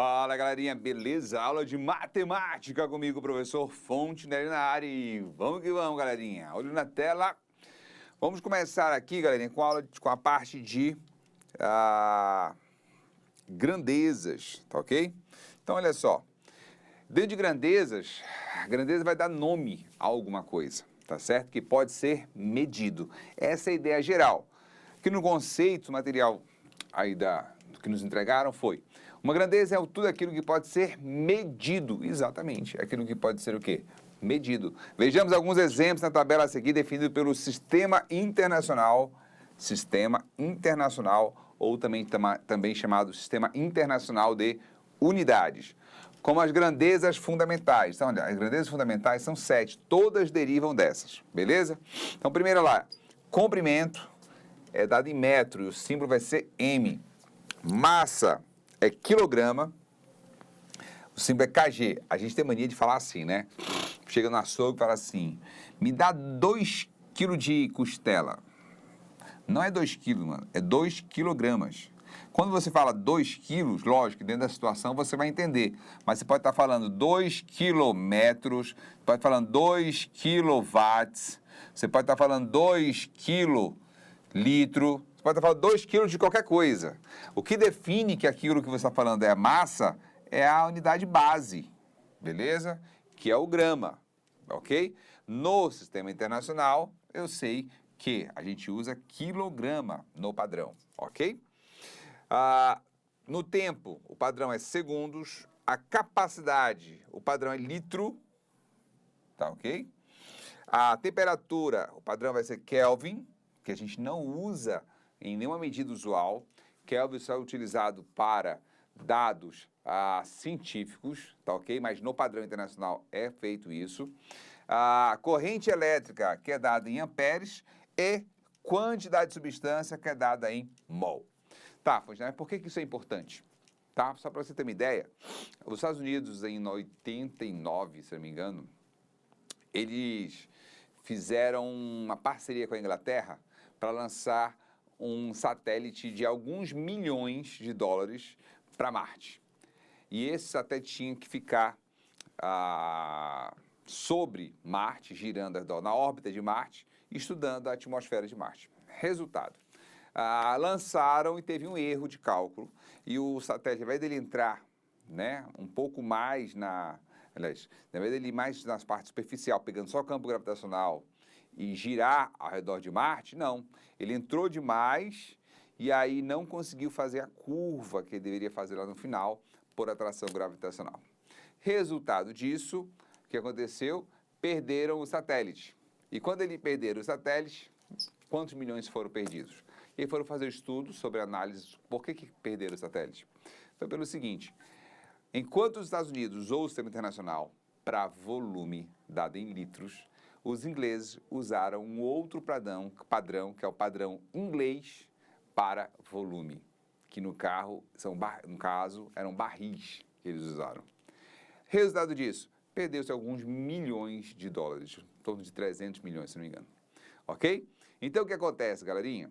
Fala galerinha, beleza? Aula de matemática comigo, professor Fontenelle na área e vamos que vamos, galerinha. Olho na tela. Vamos começar aqui, galerinha, com a parte de grandezas, tá ok? Então, olha só. Dentro de grandezas, a grandeza vai dar nome a alguma coisa, tá certo? Que pode ser medido. Essa é a ideia geral. Que no conceito material aí do que nos entregaram foi: uma grandeza é tudo aquilo que pode ser medido. Exatamente, aquilo que pode ser o quê? Medido. Vejamos alguns exemplos na tabela a seguir, definido pelo Sistema Internacional, ou também chamado Sistema Internacional de Unidades, como as grandezas fundamentais. Então, olha, as grandezas fundamentais são 7, todas derivam dessas, beleza? Então, primeiro lá, comprimento é dado em metro e o símbolo vai ser M. Massa é quilograma, o símbolo é kg. A gente tem mania de falar assim, né? Chega no açougue e fala assim: me dá 2 kg de costela. Não é 2 kg, mano, é 2 quilogramas. Quando você fala 2 quilos, lógico, dentro da situação você vai entender. Mas você pode estar falando 2 quilômetros, pode estar falando 2 quilowatts, você pode estar falando 2 quilolitros, você pode estar falando 2 quilos de qualquer coisa. O que define que aquilo que você está falando é a massa é a unidade base, beleza? Que é o grama, ok? No sistema internacional, eu sei que a gente usa quilograma no padrão, ok? No tempo, o padrão é segundos. A capacidade, o padrão é litro, tá ok? A temperatura, o padrão vai ser Kelvin, que a gente não usa em nenhuma medida usual. Kelvin só é utilizado para dados científicos, tá ok? Mas no padrão internacional é feito isso. A corrente elétrica, que é dada em amperes, e quantidade de substância, que é dada em mol. Tá, Fontenelle, por que isso é importante? Tá? Só para você ter uma ideia, os Estados Unidos, em 89, se não me engano, eles fizeram uma parceria com a Inglaterra para lançar um satélite de alguns milhões de dólares para Marte. E esse satélite tinha que ficar sobre Marte, girando na órbita de Marte, estudando a atmosfera de Marte. Resultado: lançaram e teve um erro de cálculo, e o satélite, ao invés dele entrar, né, um pouco mais aliás, ao invés dele ir mais na parte superficial, pegando só campo gravitacional e girar ao redor de Marte, não. Ele entrou demais e aí não conseguiu fazer a curva que ele deveria fazer lá no final por atração gravitacional. Resultado disso, o que aconteceu? Perderam o satélite. E quando eles perderam o satélite, quantos milhões foram perdidos? E aí foram fazer estudos sobre análise. Por que perderam o satélite? Foi pelo seguinte: enquanto os Estados Unidos usou o sistema internacional para volume dado em litros, os ingleses usaram um outro padrão, que é o padrão inglês para volume, que no caso eram barris que eles usaram. Resultado disso, perdeu-se alguns milhões de dólares, em torno de 300 milhões, se não me engano. Ok? Então, o que acontece, galerinha?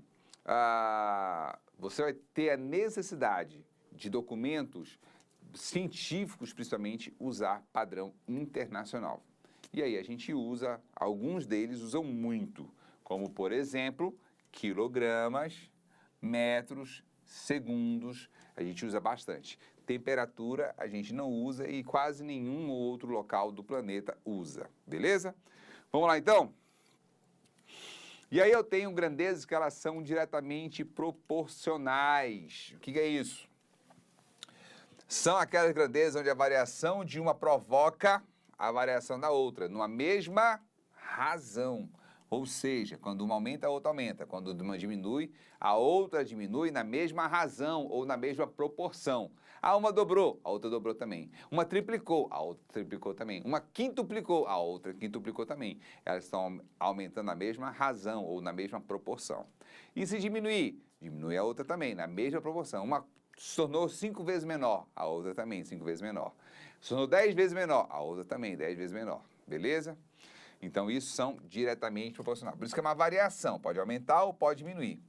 Você vai ter a necessidade de documentos científicos, principalmente, usar padrão internacional. E aí a gente usa, alguns deles usam muito, como, por exemplo, quilogramas, metros, segundos, a gente usa bastante. Temperatura a gente não usa e quase nenhum outro local do planeta usa, beleza? Vamos lá, então? E aí eu tenho grandezas que elas são diretamente proporcionais. O que é isso? São aquelas grandezas onde a variação de uma provoca a variação da outra, numa mesma razão. Ou seja, quando uma aumenta, a outra aumenta. Quando uma diminui, a outra diminui na mesma razão ou na mesma proporção. Uma dobrou, a outra dobrou também. Uma triplicou, a outra triplicou também. Uma quintuplicou, a outra quintuplicou também. Elas estão aumentando na mesma razão ou na mesma proporção. E se diminuir, diminui a outra também, na mesma proporção. Uma se tornou 5 vezes menor, a outra também 5 vezes menor. Se tornou 10 vezes menor, a outra também 10 vezes menor. Beleza? Então, isso são diretamente proporcionais. Por isso que é uma variação, pode aumentar ou pode diminuir.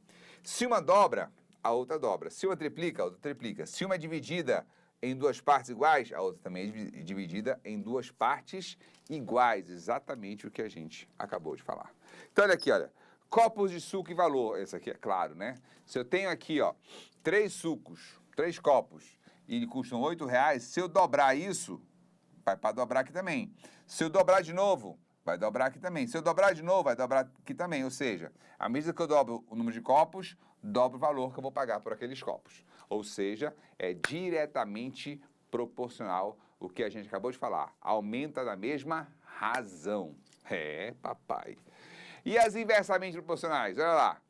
Se uma dobra, a outra dobra. Se uma triplica, a outra triplica. Se uma é dividida em duas partes iguais, a outra também é dividida em duas partes iguais, exatamente o que a gente acabou de falar. Então, olha aqui, olha, copos de suco e valor, esse aqui é claro, né? Se eu tenho aqui, ó, 3 sucos, 3 copos, e custam R$8, se eu dobrar isso, vai para dobrar aqui também. Se eu dobrar de novo, vai dobrar aqui também. Se eu dobrar de novo, vai dobrar aqui também. Ou seja, à medida que eu dobro o número de copos, dobro o valor que eu vou pagar por aqueles copos. Ou seja, é diretamente proporcional o que a gente acabou de falar. Aumenta da mesma razão. É, papai. E as inversamente proporcionais? Olha lá.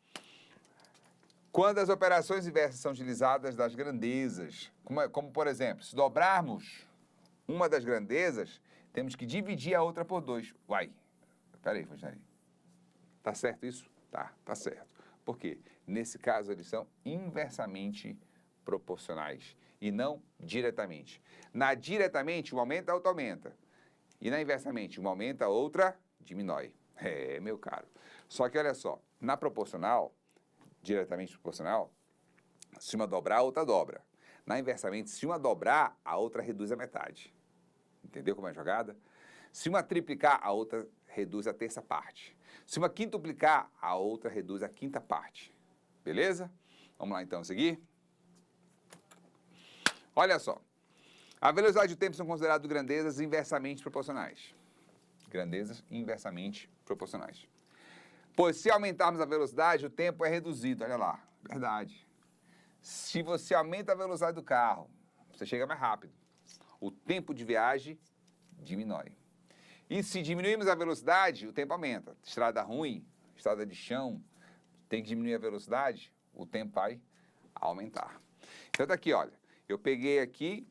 Quando as operações inversas são utilizadas das grandezas, como por exemplo, se dobrarmos uma das grandezas, temos que dividir a outra por 2. Uai, peraí, Rogério. Tá certo isso? Tá certo. Por quê? Nesse caso, eles são inversamente proporcionais e não diretamente. Na diretamente, uma aumenta, a outra aumenta. E na inversamente, uma aumenta, a outra diminui. É, meu caro. Só que olha só, na proporcional, diretamente proporcional, se uma dobrar, a outra dobra. Na inversamente, se uma dobrar, a outra reduz a metade. Entendeu como é a jogada? Se uma triplicar, a outra reduz a terça parte. Se uma quintuplicar, a outra reduz a quinta parte. Beleza? Vamos lá então seguir? Olha só. A velocidade e o tempo são considerados grandezas inversamente proporcionais. Grandezas inversamente proporcionais. Pois se aumentarmos a velocidade, o tempo é reduzido. Olha lá, verdade. Se você aumenta a velocidade do carro, você chega mais rápido. O tempo de viagem diminui. E se diminuirmos a velocidade, o tempo aumenta. Estrada ruim, estrada de chão, tem que diminuir a velocidade, o tempo vai aumentar. Então tá aqui, olha. Eu peguei aqui,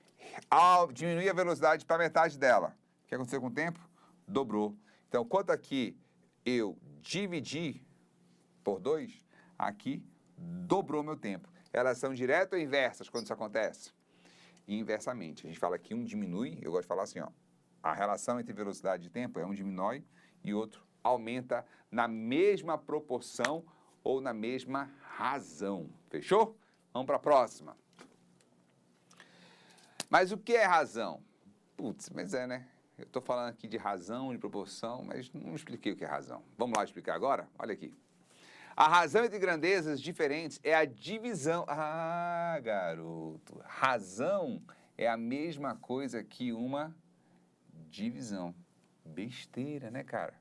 ao diminuir a velocidade para metade dela. O que aconteceu com o tempo? Dobrou. Então, quanto aqui eu dividi por 2, aqui dobrou meu tempo. Elas são diretas ou inversas quando isso acontece? Inversamente. A gente fala que um diminui, eu gosto de falar assim, ó. A relação entre velocidade e tempo é um diminui e outro aumenta na mesma proporção ou na mesma razão. Fechou? Vamos para a próxima. Mas o que é razão? Putz, mas é, né? Eu estou falando aqui de razão, de proporção, mas não expliquei o que é razão. Vamos lá explicar agora? Olha aqui. A razão entre grandezas diferentes é a divisão. Ah, garoto. Razão é a mesma coisa que uma divisão. Besteira, né, cara?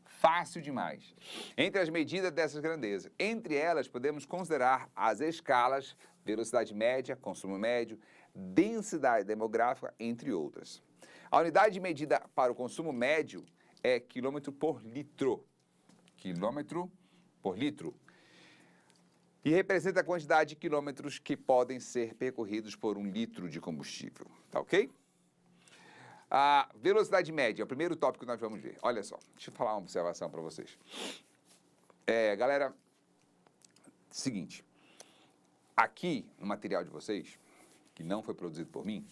Fácil demais. Entre as medidas dessas grandezas, entre elas podemos considerar as escalas, velocidade média, consumo médio, densidade demográfica, entre outras. A unidade de medida para o consumo médio é quilômetro por litro. Quilômetro por litro. E representa a quantidade de quilômetros que podem ser percorridos por 1 litro de combustível. Tá ok? A velocidade média é o primeiro tópico que nós vamos ver. Olha só, deixa eu falar uma observação para vocês. Galera, seguinte. Aqui, no material de vocês, que não foi produzido por mim,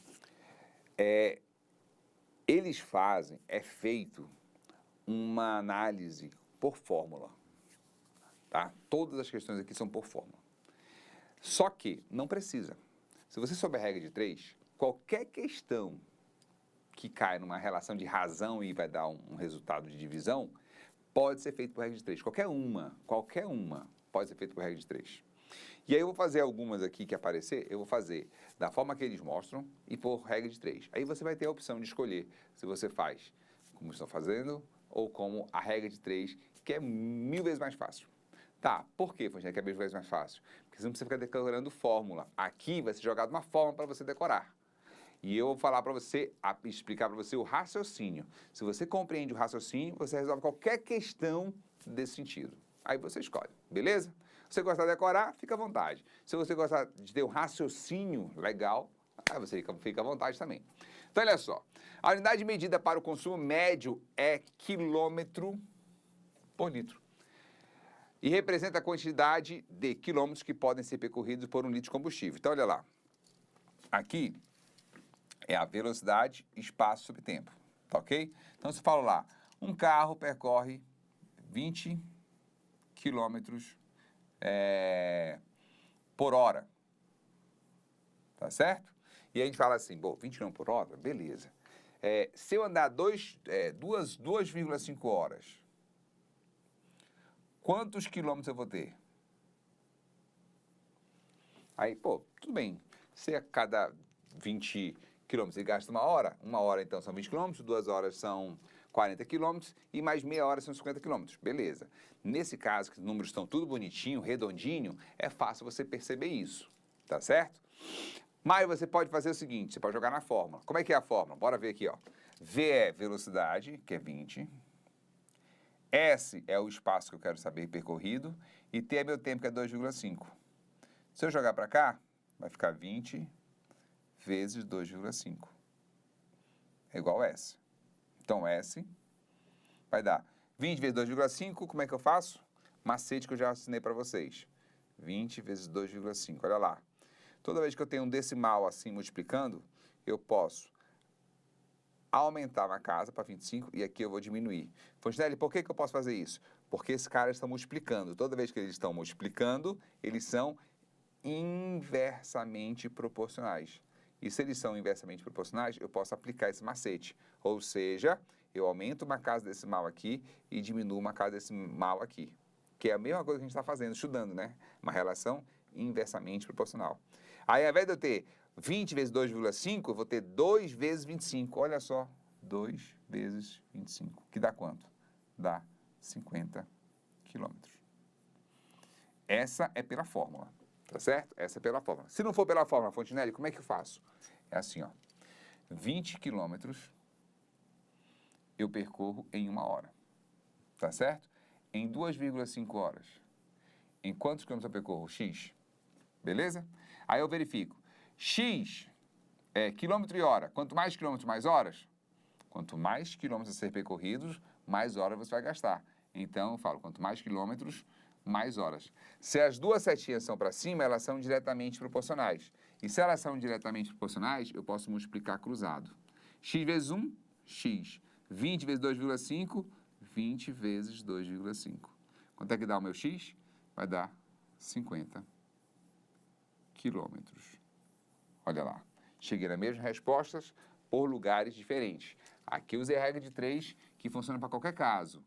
eles fazem, é feito uma análise por fórmula. Tá? Todas as questões aqui são por fórmula. Só que não precisa. Se você souber a regra de 3, qualquer questão que cai numa relação de razão e vai dar um resultado de divisão, pode ser feito por regra de 3. Qualquer uma pode ser feita por regra de 3. E aí eu vou fazer algumas aqui que aparecer, eu vou fazer da forma que eles mostram e por regra de 3. Aí você vai ter a opção de escolher se você faz como estão fazendo ou como a regra de 3, que é 1000 vezes mais fácil. Tá, por quê, Fonseca, que é 1000 vezes mais fácil? Porque você não precisa ficar decorando fórmula. Aqui vai ser jogado uma fórmula para você decorar. E eu vou falar para você, explicar para você o raciocínio. Se você compreende o raciocínio, você resolve qualquer questão desse sentido. Aí você escolhe, beleza? Se você gostar de decorar, fica à vontade. Se você gostar de ter um raciocínio legal, aí você fica à vontade também. Então, olha só. A unidade de medida para o consumo médio é quilômetro por litro. E representa a quantidade de quilômetros que podem ser percorridos por 1 litro de combustível. Então, olha lá. Aqui é a velocidade, espaço sobre tempo, tá ok? Então, se eu falo lá, um carro percorre 20 quilômetros por hora, tá certo? E a gente fala assim, bom, 20 km por hora, beleza. Se eu andar 2,5 horas, quantos quilômetros eu vou ter? Aí, pô, tudo bem. Se a cada 20 quilômetros você gasta uma hora então são 20 quilômetros, 2 horas são 40 quilômetros e mais meia hora são 50 quilômetros. Beleza. Nesse caso, que os números estão tudo bonitinho, redondinho, é fácil você perceber isso, tá certo? Mas você pode fazer o seguinte, você pode jogar na fórmula. Como é que é a fórmula? Bora ver aqui, ó. V é velocidade, que é 20. S é o espaço que eu quero saber percorrido. E T é meu tempo, que é 2,5. Se eu jogar para cá, vai ficar 20 vezes 2,5. É igual a S. Então, S vai dar 20 vezes 2,5, como é que eu faço? Macete que eu já assinei para vocês. 20 vezes 2,5, olha lá. Toda vez que eu tenho um decimal assim multiplicando, eu posso aumentar na casa para 25 e aqui eu vou diminuir. Fontenelle, por que eu posso fazer isso? Porque esses caras estão multiplicando. Toda vez que eles estão multiplicando, eles são inversamente proporcionais. E se eles são inversamente proporcionais, eu posso aplicar esse macete. Ou seja, eu aumento uma casa decimal aqui e diminuo uma casa decimal aqui. Que é a mesma coisa que a gente está fazendo, estudando, né? Uma relação inversamente proporcional. Aí, ao invés de eu ter 20 vezes 2,5, eu vou ter 2 vezes 25. Olha só, 2 vezes 25. Que dá quanto? Dá 50 quilômetros. Essa é pela fórmula, tá certo? Essa é pela fórmula. Se não for pela fórmula, Fontenelle, como é que eu faço? É assim, ó. 20 quilômetros eu percorro em 1 hora, tá certo? Em 2,5 horas. Em quantos quilômetros eu percorro? X. Beleza? Aí eu verifico. X é quilômetro e hora. Quanto mais quilômetros, mais horas? Quanto mais quilômetros a ser percorridos, mais horas você vai gastar. Então, eu falo, quanto mais quilômetros, mais horas. Se as duas setinhas são para cima, elas são diretamente proporcionais. E se elas são diretamente proporcionais, eu posso multiplicar cruzado. X vezes 1, X. 20 vezes 2,5, 20 vezes 2,5. Quanto é que dá o meu X? Vai dar 50 quilômetros. Olha lá. Cheguei nas mesmas respostas por lugares diferentes. Aqui eu usei a regra de 3, que funciona para qualquer caso.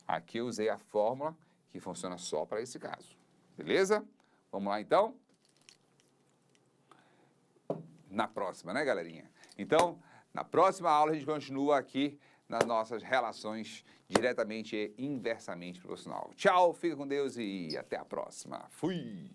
Aqui eu usei a fórmula, que funciona só para esse caso. Beleza? Vamos lá, então? Na próxima, né, galerinha? Então, na próxima aula a gente continua aqui nas nossas relações diretamente e inversamente proporcional. Tchau, fica com Deus e até a próxima. Fui!